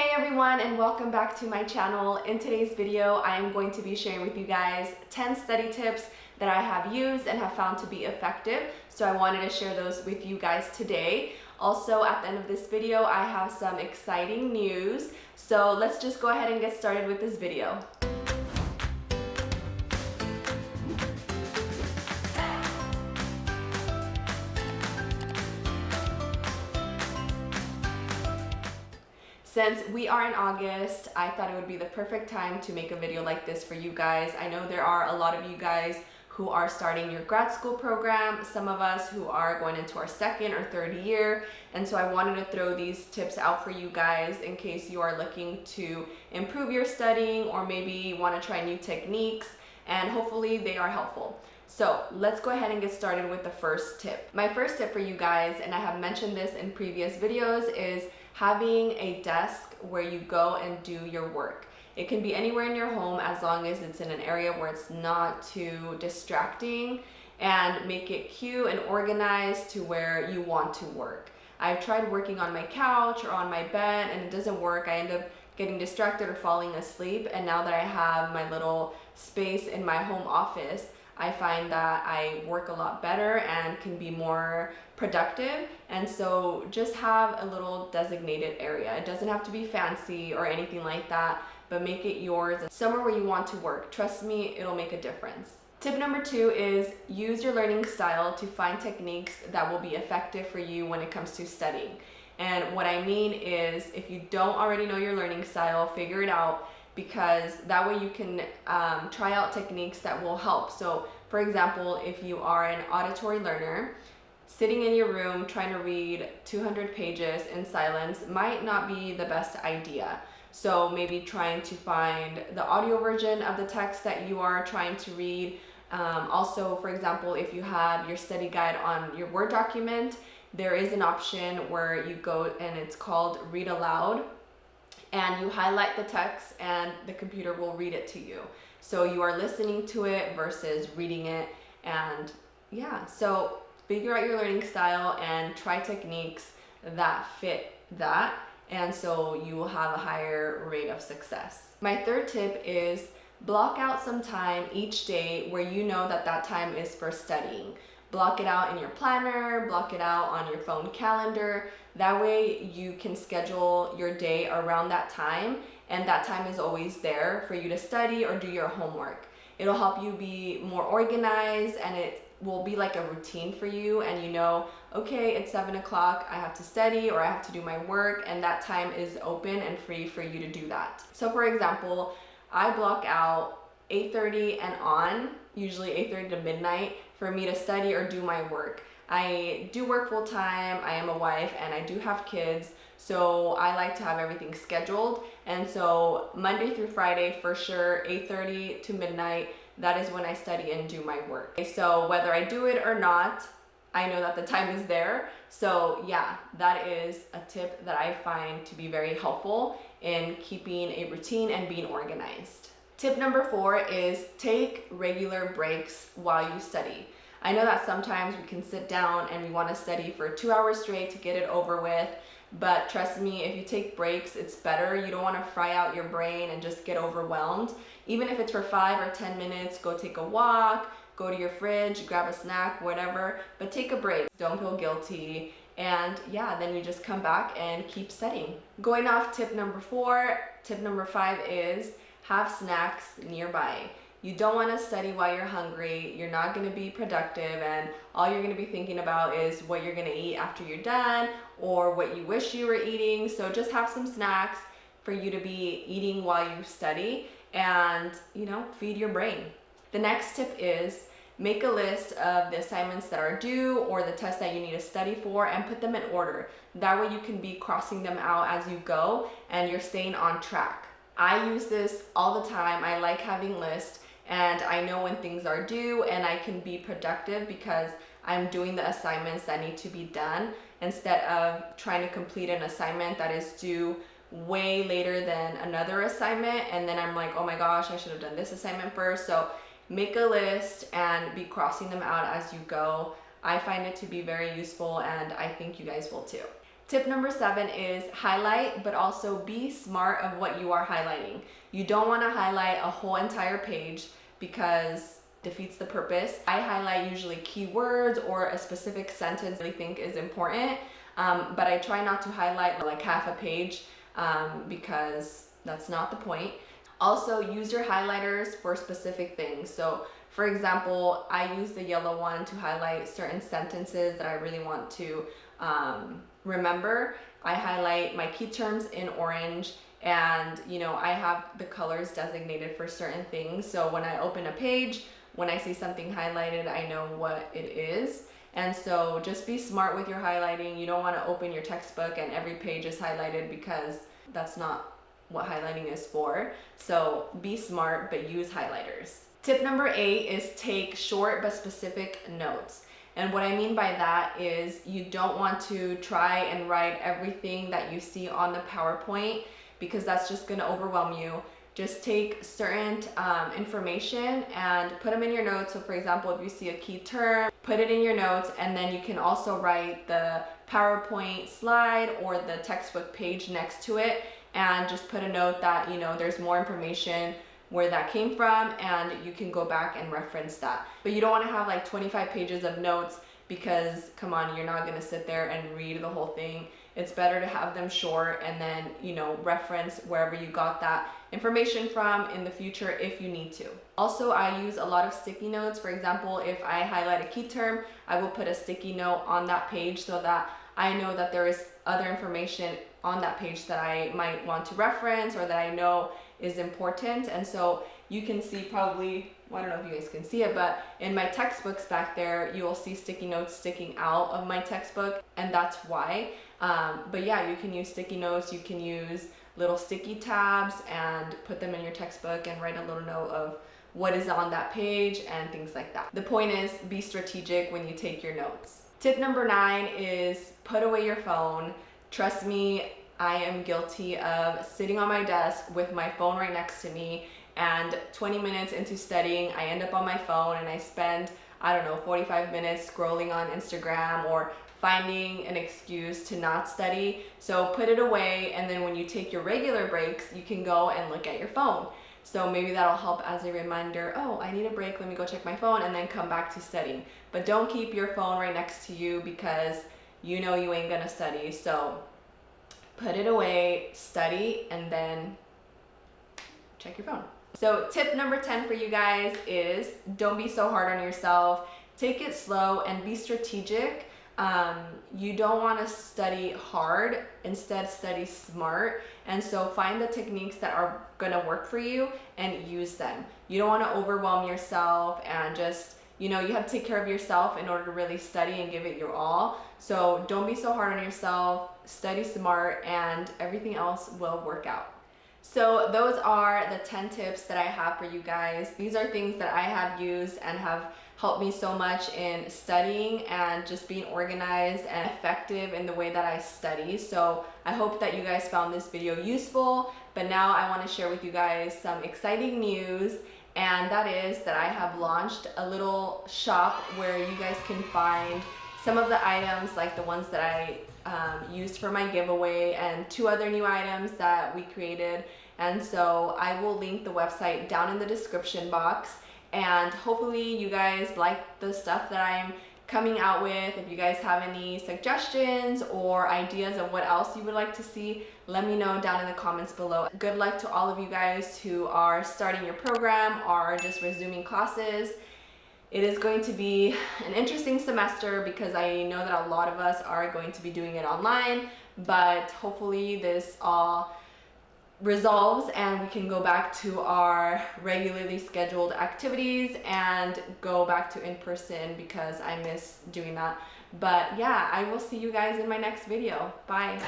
Hey everyone, and welcome back to my channel. In today's video, I am going to be sharing with you guys 10 study tips that I have used and have found to be effective. So I wanted to share those with you guys today. Also, at the end of this video, I have some exciting news. So let's just go ahead and get started with this video. Since we are in August, I thought it would be the perfect time to make a video like this for you guys. I know there are a lot of you guys who are starting your grad school program, some of us who are going into our second or third year, and so I wanted to throw these tips out for you guys in case you are looking to improve your studying or maybe want to try new techniques, and hopefully they are helpful. So let's go ahead and get started with the first tip. My first tip for you guys, and I have mentioned this in previous videos, is having a desk where you go and do your work. It can be anywhere in your home as long as it's in an area where it's not too distracting, and make it cute and organized to where you want to work. I've tried working on my couch or on my bed and it doesn't work. I end up getting distracted or falling asleep, and now that I have my little space in my home office, I find that I work a lot better and can be more productive. And so just have a little designated area. It doesn't have to be fancy or anything like that, but make it yours, somewhere where you want to work. Trust me, it'll make a difference. Tip number 2 is use your learning style to find techniques that will be effective for you when it comes to studying. And what I mean is, if you don't already know your learning style, figure it out, because that way you can try out techniques that will help. So for example, if you are an auditory learner, sitting in your room trying to read 200 pages in silence might not be the best idea. So maybe trying to find the audio version of the text that you are trying to read. Also, for example, if you have your study guide on your Word document, there is an option where you go and it's called Read Aloud, and you highlight the text and the computer will read it to you. So you are listening to it versus reading it. And yeah, so figure out your learning style and try techniques that fit that. And so you will have a higher rate of success. My third tip is block out some time each day where you know that that time is for studying. Block it out in your planner, block it out on your phone calendar. That way you can schedule your day around that time, and that time is always there for you to study or do your homework. It'll help you be more organized, and it will be like a routine for you, and you know, okay, it's 7 o'clock, I have to study or I have to do my work, and that time is open and free for you to do that. So for example, I block out 8:30 and on, usually 8:30 to midnight, for me to study or do my work. I do work full time, I am a wife, and I do have kids, so I like to have everything scheduled. And so Monday through Friday, for sure, 8:30 to midnight, that is when I study and do my work. So whether I do it or not, I know that the time is there. So yeah, that is a tip that I find to be very helpful in keeping a routine and being organized. Tip number 4 is take regular breaks while you study. I know that sometimes we can sit down and we want to study for 2 hours straight to get it over with, but trust me, if you take breaks, it's better. You don't want to fry out your brain and just get overwhelmed. Even if it's for 5 or 10 minutes, go take a walk, go to your fridge, grab a snack, whatever, but take a break. Don't feel guilty. And yeah, then you just come back and keep studying. Going off tip number 4, tip number 5 is have snacks nearby. You don't want to study while you're hungry. You're not going to be productive, and all you're going to be thinking about is what you're going to eat after you're done or what you wish you were eating. So just have some snacks for you to be eating while you study, and feed your brain. The next tip is make a list of the assignments that are due or the tests that you need to study for, and put them in order. That way you can be crossing them out as you go and you're staying on track. I use this all the time. I like having lists, and I know when things are due, and I can be productive because I'm doing the assignments that need to be done instead of trying to complete an assignment that is due way later than another assignment, and then I'm like, oh my gosh, I should have done this assignment first. So make a list and be crossing them out as you go. I find it to be very useful, and I think you guys will too. Tip number 7 is highlight, but also be smart of what you are highlighting. You don't want to highlight a whole entire page because defeats the purpose. I highlight usually keywords or a specific sentence I think is important, but I try not to highlight like half a page because that's not the point. Also, use your highlighters for specific things. So for example, I use the yellow one to highlight certain sentences that I really want to remember. I highlight my key terms in orange, and I have the colors designated for certain things. So when I open a page, when I see something highlighted, I know what it is. And so just be smart with your highlighting. You don't want to open your textbook and every page is highlighted, because that's not what highlighting is for. So be smart, but use highlighters. Tip number 8 is take short but specific notes. And what I mean by that is you don't want to try and write everything that you see on the PowerPoint, because that's just going to overwhelm you. Just take certain information and put them in your notes. So for example, if you see a key term, put it in your notes, and then you can also write the PowerPoint slide or the textbook page next to it, and just put a note that there's more information where that came from, and you can go back and reference that. But you don't want to have like 25 pages of notes, because come on, you're not going to sit there and read the whole thing. It's better to have them short and then reference wherever you got that information from in the future if you need to. Also, I use a lot of sticky notes. For example, if I highlight a key term, I will put a sticky note on that page so that I know that there is other information on that page that I might want to reference or that I know is important. And so you can see probably, well, I don't know if you guys can see it, but in my textbooks back there, you will see sticky notes sticking out of my textbook, and that's why. But yeah, you can use sticky notes. You can use little sticky tabs and put them in your textbook and write a little note of what is on that page and things like that. The point is, be strategic when you take your notes. Tip number 9 is put away your phone. Trust me, I am guilty of sitting on my desk with my phone right next to me, and 20 minutes into studying, I end up on my phone and I spend, 45 minutes scrolling on Instagram or finding an excuse to not study. So put it away, and then when you take your regular breaks, you can go and look at your phone. So maybe that'll help as a reminder, oh, I need a break, let me go check my phone, and then come back to studying. But don't keep your phone right next to you, because you ain't gonna study. So put it away, study, and then check your phone. So tip number 10 for you guys is don't be so hard on yourself. Take it slow and be strategic. You don't want to study hard, instead study smart. And so find the techniques that are going to work for you and use them. You don't want to overwhelm yourself, and just, you have to take care of yourself in order to really study and give it your all. So don't be so hard on yourself, study smart, and everything else will work out. So those are the 10 tips that I have for you guys. These are things that I have used and have helped me so much in studying and just being organized and effective in the way that I study. So I hope that you guys found this video useful. But now I want to share with you guys some exciting news, and that is that I have launched a little shop where you guys can find some of the items, like the ones that I used for my giveaway, and 2 other new items that we created. And so I will link the website down in the description box, and hopefully you guys like the stuff that I'm coming out with. If you guys have any suggestions or ideas of what else you would like to see, let me know down in the comments below. Good luck to all of you guys who are starting your program or just resuming classes. It is going to be an interesting semester, because I know that a lot of us are going to be doing it online, but hopefully this all resolves and we can go back to our regularly scheduled activities and go back to in person, because I miss doing that. But yeah, I will see you guys in my next video. Bye.